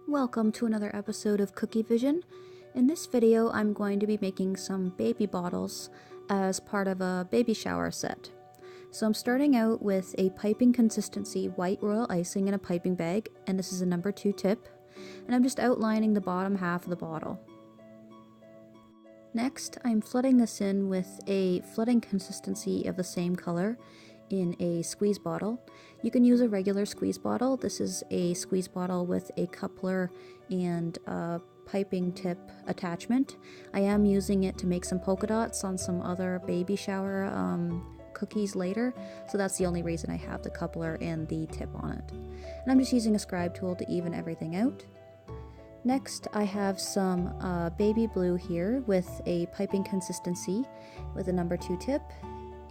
Welcome to another episode of Kookievision. In this video, I'm going to be making some baby bottles as part of a baby shower set. So I'm starting out with a piping consistency white royal icing in a piping bag, and this is a number 2 tip, and I'm just outlining the bottom half of the bottle. Next, I'm flooding this in with a flooding consistency of the same color in a squeeze bottle. You can use a regular squeeze bottle. This is a squeeze bottle with a coupler and a piping tip attachment. I am using it to make some polka dots on some other baby shower cookies later, so that's the only reason I have the coupler and the tip on it. And I'm just using a scribe tool to even everything out. Next, I have some baby blue here with a piping consistency with a number 2 tip,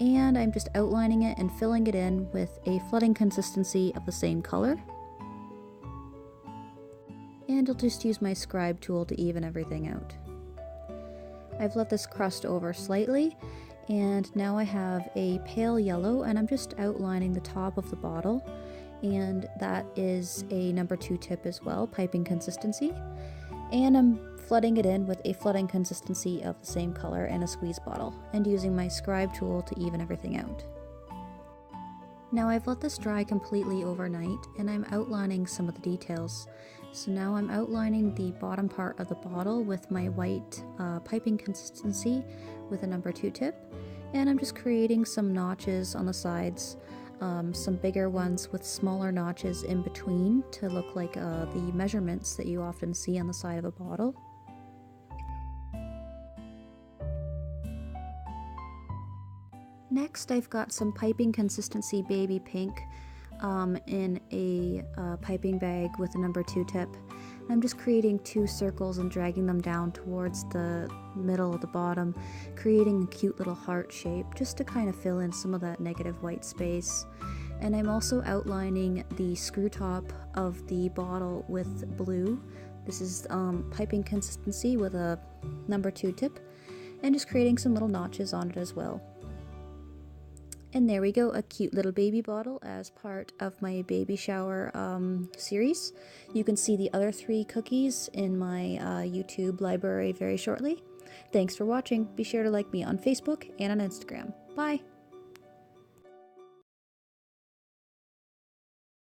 and I'm just outlining it and filling it in with a flooding consistency of the same color. And I'll just use my scribe tool to even everything out. I've let this crust over slightly, and now I have a pale yellow, and I'm just outlining the top of the bottle, and that is a number 2 tip as well, piping consistency. And I'm flooding it in with a flooding consistency of the same color in a squeeze bottle, and using my scribe tool to even everything out. Now I've let this dry completely overnight, and I'm outlining some of the details. So now I'm outlining the bottom part of the bottle with my white piping consistency with a number 2 tip, and I'm just creating some notches on the sides, some bigger ones with smaller notches in between to look like the measurements that you often see on the side of a bottle. Next, I've got some piping consistency baby pink in a piping bag with a number 2 tip. I'm just creating 2 circles and dragging them down towards the middle of the bottom, creating a cute little heart shape just to kind of fill in some of that negative white space. And I'm also outlining the screw top of the bottle with blue. This is piping consistency with a number 2 tip, and just creating some little notches on it as well. And there we go, a cute little baby bottle as part of my baby shower series. You can see the other 3 cookies in my YouTube library very shortly. Thanks for watching. Be sure to like me on Facebook and on Instagram. Bye!